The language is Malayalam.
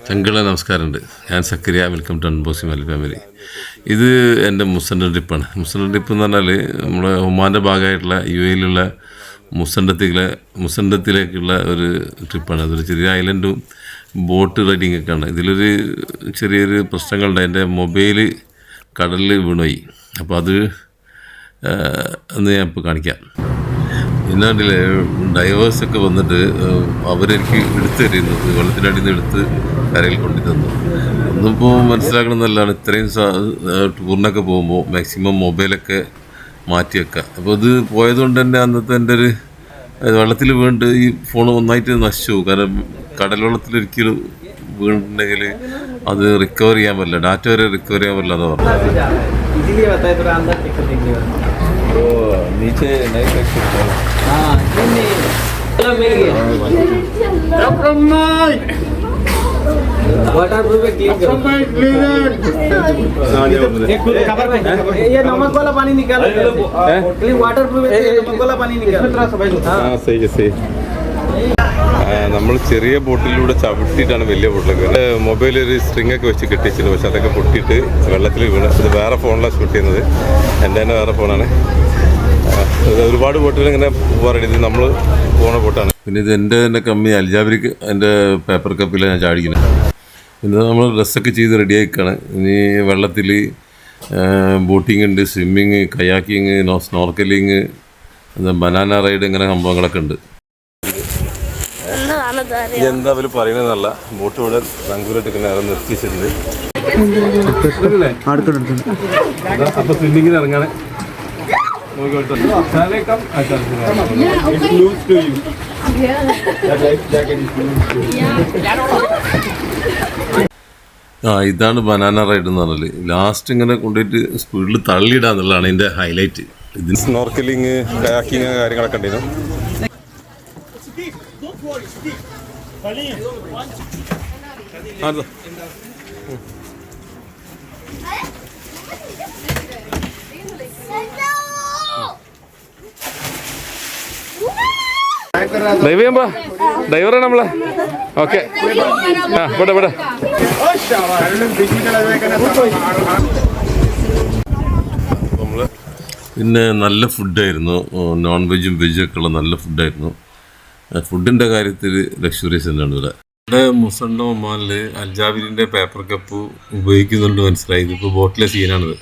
ചങ്കള നമസ്കാരമുണ്ട്. ഞാൻ സക്കരിയ. വെൽക്കം ടു അൺബോക്സി മലി ഫാമിലി. ഇത് എൻ്റെ മുസണ്ട ട്രിപ്പാണ്. മുസണ്ട ട്രിപ്പ് എന്ന് പറഞ്ഞാൽ നമ്മുടെ ഒമാൻ്റെ ഭാഗമായിട്ടുള്ള UAE മുസണ്ടത്തിലേക്കുള്ള ഒരു ട്രിപ്പാണ്. അതൊരു ചെറിയ ഐലൻഡും ബോട്ട് റൈഡിങ് ഒക്കെയാണ്. ഇതിലൊരു ചെറിയൊരു പ്രശ്നങ്ങളുണ്ട്. എൻ്റെ മൊബൈൽ കടലിൽ വീണുപോയി. അപ്പോൾ അത് ഒന്ന് ഞാൻ ഇപ്പോൾ കാണിക്കാം. എന്നാണ്ടിൽ ഡൈവേഴ്സൊക്കെ വന്നിട്ട് അവരെനിക്ക് എടുത്തു തരുന്നത് വെള്ളത്തിനടിയിൽ നിന്ന് എടുത്ത് കരയിൽ കൊണ്ടു തന്നു. ഒന്നിപ്പോൾ മനസ്സിലാക്കണമെന്നല്ലാണ്, ഇത്രയും ടൂറിനൊക്കെ പോകുമ്പോൾ മാക്സിമം മൊബൈലൊക്കെ മാറ്റി വെക്കുക. അപ്പോൾ ഇത് പോയതുകൊണ്ട് തന്നെ അന്നത്തെ എൻ്റെ ഒരു വെള്ളത്തിൽ വീണിട്ട് ഈ ഫോൺ ഒന്നായിട്ട് നശിച്ചു പോകും. കാരണം കടൽ വെള്ളത്തിലൊരിക്കലും വീണിട്ടുണ്ടെങ്കിൽ അത് റിക്കവർ ചെയ്യാൻ പറ്റില്ല, ഡാറ്റ വരെ റിക്കവർ ചെയ്യാൻ പറ്റില്ല എന്ന് പറഞ്ഞു. नीचे नहीं देख सकते। हाँ मिल गया। वाटरप्रूफ ये नमक वाला पानी निकालो। वाटरप्रूफ नमक वाला पानी निकालो। हाँ सही सही. നമ്മൾ ചെറിയ ബോട്ടിലൂടെ ചവിട്ടിയിട്ടാണ് വലിയ ബോട്ടിലൊക്കെ. മൊബൈൽ ഒരു സ്ട്രിങ് ഒക്കെ വെച്ച് കെട്ടിച്ചിരുന്നു, പക്ഷെ അതൊക്കെ പൊട്ടിയിട്ട് വെള്ളത്തിൽ വീണ്. ഇത് വേറെ ഫോണിലാണ് ഷൂട്ട് ചെയ്യുന്നത്, എൻ്റെ തന്നെ വേറെ ഫോണാണ്. ഒരുപാട് ബോട്ടുകൾ ഇങ്ങനെ പോകാറുണ്ട്. ഇത് നമ്മൾ പോകുന്ന ബോട്ടാണ്. പിന്നെ ഇത് എൻ്റെ തന്നെ കമ്പനി അൽജാബിരിക്ക് എൻ്റെ പേപ്പർ കപ്പിലാണ് ഞാൻ ചാടിക്കുന്നത്. പിന്നെ നമ്മൾ ഡ്രസ്സൊക്കെ ചെയ്ത് റെഡിയായിക്കാണ്. ഇനി വെള്ളത്തിൽ ബോട്ടിങ് ഉണ്ട്, സ്വിമ്മിങ്, കയാക്കിങ്, സ്നോർക്കലിങ്, ബനാന റൈഡ്, ഇങ്ങനെ സംഭവങ്ങളൊക്കെ ഉണ്ട്. എന്താ അവർ പറയുന്നതല്ല, ബോട്ട് ഇവിടെ നങ്കൂരിട്ട് നേരെ നിർത്തിച്ചിട്ടുണ്ട്. അപ്പോൾ സ്വിമ്മിങ്ങിന് ഇറങ്ങാണ്. ഇതാണ് ബനാന റൈഡ് എന്ന് പറഞ്ഞാൽ. ലാസ്റ്റ് ഇങ്ങനെ കൊണ്ടുപോയിട്ട് സ്പീഡിൽ തള്ളിയിടാന്നുള്ളതാണ് ഇതിൻ്റെ ഹൈലൈറ്റ്. ഇതിന് സ്നോർക്കലിങ്, കയാക്കിങ് കാര്യങ്ങളൊക്കെ ഉണ്ടായിരുന്നു. ഡ്രൈവ് ചെയ്യുമ്പോ ഡ്രൈവറാണ് നമ്മളെ. ഓക്കെ, ആ ഇവിടെ ഇവിടെ. നമ്മള് പിന്നെ നല്ല ഫുഡായിരുന്നു, നോൺ വെജും വെജും ഒക്കെ ഉള്ള നല്ല ഫുഡായിരുന്നു. ഫുഡിൻ്റെ കാര്യത്തിൽ ലക്ഷറീസ് തന്നെയാണ് ഇവിടെ. ഇവിടെ മുസണ്ട ഒമാനിൽ അൽജാബിരിൻ്റെ പേപ്പർ കപ്പ് ഉപയോഗിക്കുന്നുണ്ട് മനസ്സിലായി. ഇതിപ്പോൾ ബോട്ടിലെ സീനാണിത്.